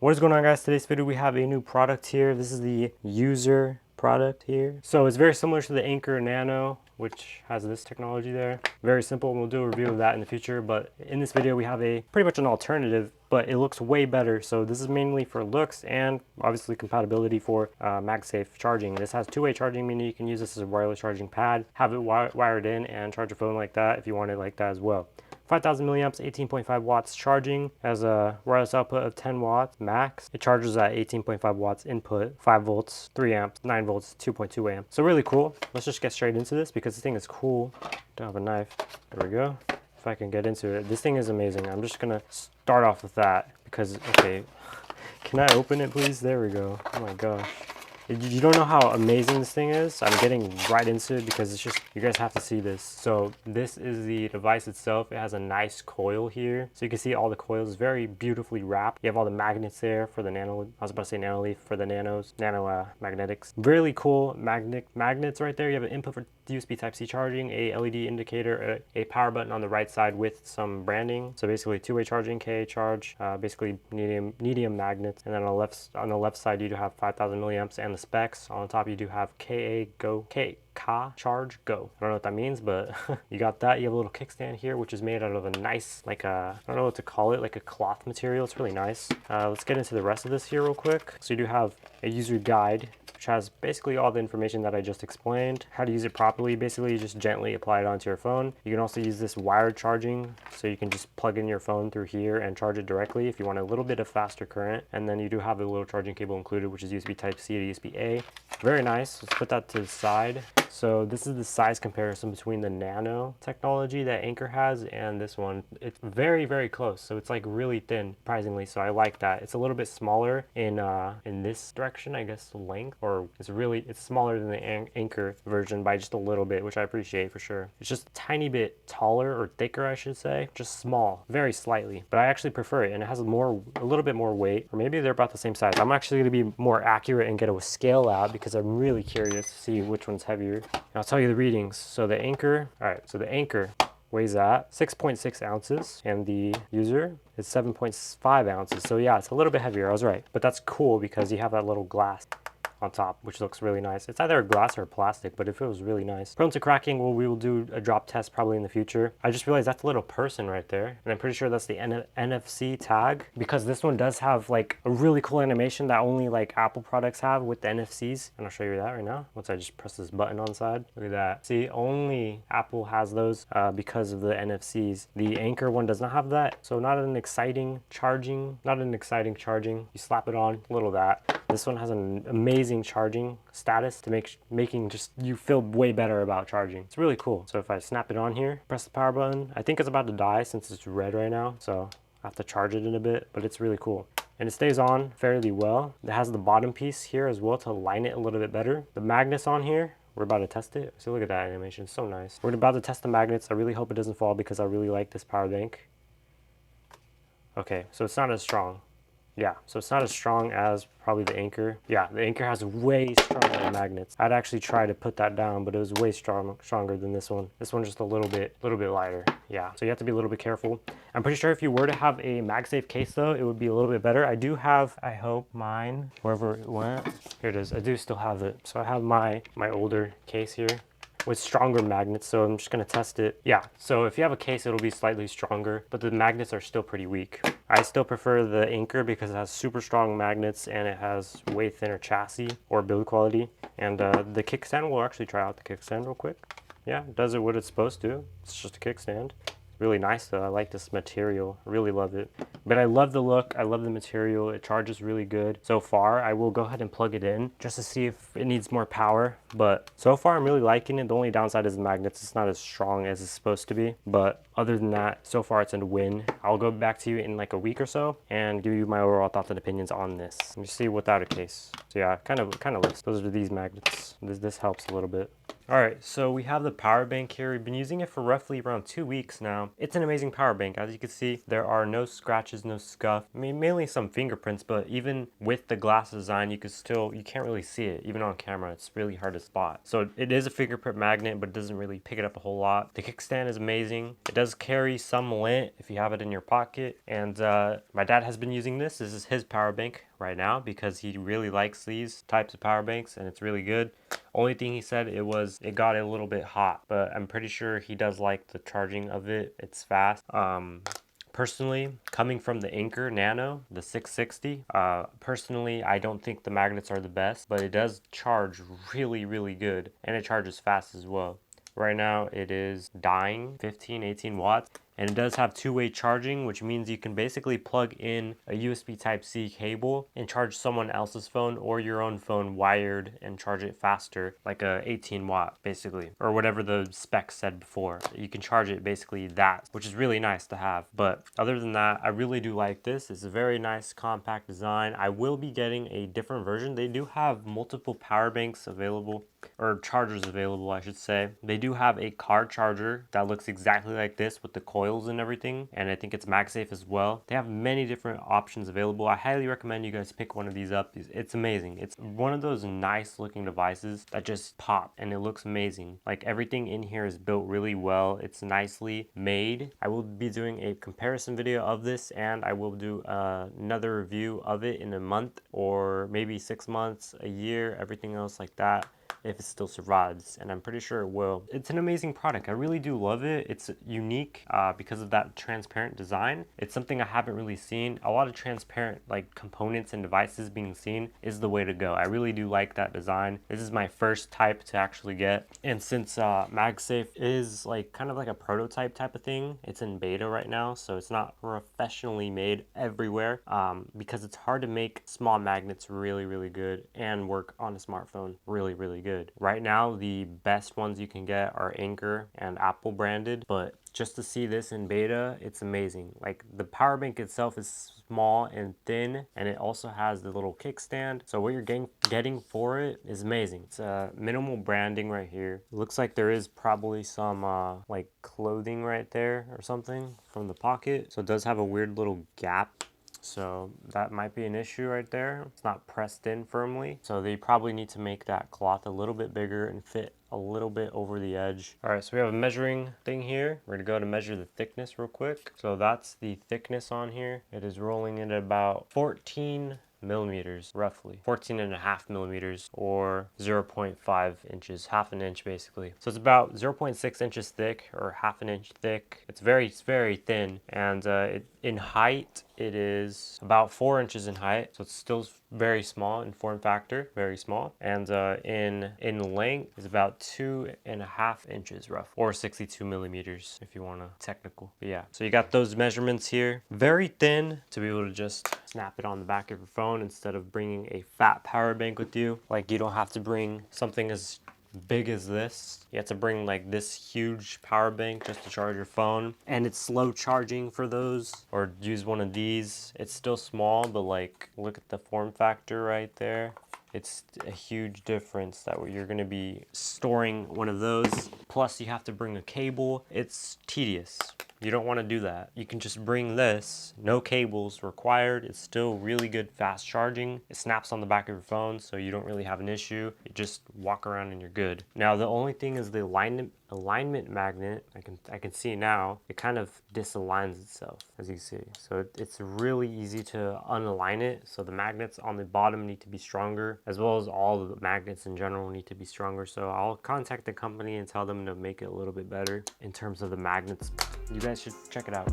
What is going on, guys? Today's video we have a new product here. This is the YOOZER product here. So it's very similar to the Anker Nano, which has this technology there. Very simple, and we'll do a review of that in the future. But in this video we have a pretty much an alternative, but it looks way better. So this is mainly for looks and obviously compatibility for Magsafe charging. This has two-way charging, meaning you can use this as a wireless charging pad, have it wired in and charge your phone like that if you want it like that as well. 5,000 milliamps, 18.5 watts charging, has a wireless output of 10 watts max. It charges at 18.5 watts input, 5 volts, 3 amps, 9 volts, 2.2 amps. So really cool. Let's just get straight into this because this thing is cool. Don't have a knife. There we go. If I can get into it. This thing is amazing. I'm just gonna start off with that because, okay, can I open it please? There we go. Oh my gosh. You don't know how amazing this thing is. I'm getting right into it because it's just, you guys have to see this. So this is the device itself. It has a nice coil here. So you can see all the coils, very beautifully wrapped. You have all the magnets there for the nano, I was about to say nano leaf for the nanos, nano magnetics. Really cool magnets right there. You have an input for USB Type-C charging, a LED indicator, a power button on the right side with some branding. So basically two-way charging, Ka charge, basically medium magnets. And then on the left side you do have 5,000 milliamps and the specs. On top you do have Ka charge go. I don't know what that means, but you got that. You have a little kickstand here, which is made out of a nice, like a, I don't know what to call it, like a cloth material. It's really nice. Let's get into the rest of this here real quick. So you do have a user guide, which has basically all the information that I just explained. How to use it properly. Basically, you just gently apply it onto your phone. You can also use this wired charging, so you can just plug in your phone through here and charge it directly if you want a little bit of faster current. And then you do have a little charging cable included, which is USB Type-C to USB-A. Very nice. Let's put that to the side. So this is the size comparison between the nano technology that Anker has and this one. It's very, very close. So it's like really thin, surprisingly. So I like that. It's a little bit smaller in this direction, I guess, length, or it's smaller than the Anker version by just a little bit, which I appreciate for sure. It's just a tiny bit taller or thicker, I should say. Just small, very slightly. But I actually prefer it, and it has a little bit more weight, or maybe they're about the same size. I'm actually going to be more accurate and get a scale out because I'm really curious to see which one's heavier. And I'll tell you the readings. So the Anker, all right, so the Anker weighs at 6.6 ounces and the YOOZER is 7.5 ounces. So yeah, it's a little bit heavier, I was right. But that's cool because you have that little glass on top, which looks really nice. It's either a glass or plastic, but it feels really nice. Prone to cracking, well, we will do a drop test probably in the future. I just realized that's a little person right there, and I'm pretty sure that's the NFC tag, because this one does have like a really cool animation that only like Apple products have with the NFCs, and I'll show you that right now once I just press this button on the side. Look at that. See, only Apple has those because of the NFCs. The Anker one does not have that, so not an exciting charging. You slap it on, little that. This one has an amazing charging status to making just you feel way better about charging. It's really cool. So if I snap it on here, press the power button, I think it's about to die since it's red right now, so I have to charge it in a bit, but it's really cool. And it stays on fairly well. It has the bottom piece here as well to line it a little bit better. The magnets on here, we're about to test it. So look at that animation, it's so nice. We're about to test the magnets. I really hope it doesn't fall because I really like this power bank. Okay, so it's not as strong. Yeah, so it's not as strong as probably the Anker. Yeah, the Anker has way stronger magnets. I'd actually try to put that down, but it was way stronger than this one. This one's just a little bit lighter. Yeah, so you have to be a little bit careful. I'm pretty sure if you were to have a Magsafe case though, it would be a little bit better. I do have, I hope mine, wherever it went. Here it is, I do still have it. So I have my older case here with stronger magnets, so I'm just gonna test it. Yeah, so if you have a case, it'll be slightly stronger, but the magnets are still pretty weak. I still prefer the Anker because it has super strong magnets and it has way thinner chassis or build quality. And the kickstand, we'll actually try out the kickstand real quick. Yeah, it does it what it's supposed to. It's just a kickstand. Really nice though. I like this material. I really love it. But I love the look. I love the material. It charges really good so far. I will go ahead and plug it in just to see if it needs more power. But so far I'm really liking it. The only downside is the magnets. It's not as strong as it's supposed to be. But other than that, so far it's a win. I'll go back to you in like a week or so and give you my overall thoughts and opinions on this. Let me see without a case. So yeah, kind of list. Those are these magnets. This helps a little bit. All right, so we have the power bank here. We've been using it for roughly around 2 weeks now. It's an amazing power bank. As you can see, there are no scratches, no scuff. I mean, mainly some fingerprints, but even with the glass design, you can't really see it. Even on camera, it's really hard to spot. So it is a fingerprint magnet, but it doesn't really pick it up a whole lot. The kickstand is amazing. It does carry some lint if you have it in your pocket. And my dad has been using this. This is his power bank right now because he really likes these types of power banks and it's really good. Only thing he said it got a little bit hot, but I'm pretty sure he does like the charging of it. It's fast. Personally, coming from the Anker Nano, the 660, personally, I don't think the magnets are the best, but it does charge really, really good, and it charges fast as well. Right now, it is dying 15, 18 watts. And it does have two-way charging, which means you can basically plug in a USB Type-C cable and charge someone else's phone or your own phone wired and charge it faster, like a 18 watt basically, or whatever the specs said before. You can charge it basically that, which is really nice to have. But other than that, I really do like this. It's a very nice compact design. I will be getting a different version. They do have multiple power banks available, or chargers available, I should say. They do have a car charger that looks exactly like this with the coils and everything, and I think it's Magsafe as well. They have many different options available. I highly recommend you guys pick one of these up. It's amazing. It's one of those nice looking devices that just pop and it looks amazing. Like everything in here is built really well. It's nicely made. I will be doing a comparison video of this, and I will do another review of it in a month or maybe 6 months, a year, everything else like that, if it still survives, and I'm pretty sure it will. It's an amazing product. I really do love it. It's unique because of that transparent design. It's something I haven't really seen. A lot of transparent like components and devices being seen is the way to go. I really do like that design. This is my first type to actually get, and since Magsafe is like kind of like a prototype type of thing, it's in beta right now, so it's not professionally made everywhere because it's hard to make small magnets really, really good and work on a smartphone really, really good. Right now, the best ones you can get are Anker and Apple branded, but just to see this in beta, it's amazing. Like the power bank itself is small and thin, and it also has the little kickstand. So what you're getting for it is amazing. It's minimal branding right here. It looks like there is probably some like clothing right there or something from the pocket. So it does have a weird little gap. So that might be an issue right there. It's not pressed in firmly. So they probably need to make that cloth a little bit bigger and fit a little bit over the edge. All right, so we have a measuring thing here. We're gonna go to measure the thickness real quick. So that's the thickness on here. It is rolling at about 14 millimeters, roughly 14.5 millimeters, or 0.5 inches, half an inch basically. So it's about 0.6 inches thick, or half an inch thick. It's very thin, and in height it is about 4 inches in height, so it's still very small in form factor, very small, and in length is about 2.5 inches rough, or 62 millimeters if you want to technical. But yeah, so you got those measurements here. Very thin to be able to just snap it on the back of your phone instead of bringing a fat power bank with you. Like you don't have to bring something as big as this. You have to bring like this huge power bank just to charge your phone, and it's slow charging for those, or use one of these. It's still small, but like look at the form factor right there. It's a huge difference that you're going to be storing one of those. Plus you have to bring a cable. It's tedious. You don't want to do that. You can just bring this, no cables required. It's still really good fast charging. It snaps on the back of your phone, so you don't really have an issue. You just walk around and you're good. Now the only thing is the alignment magnet. I can see now it kind of disaligns itself, as you see. So it's really easy to unalign it. So the magnets on the bottom need to be stronger, as well as all the magnets in general need to be stronger. So I'll contact the company and tell them to make it a little bit better in terms of the magnets. You guys should check it out.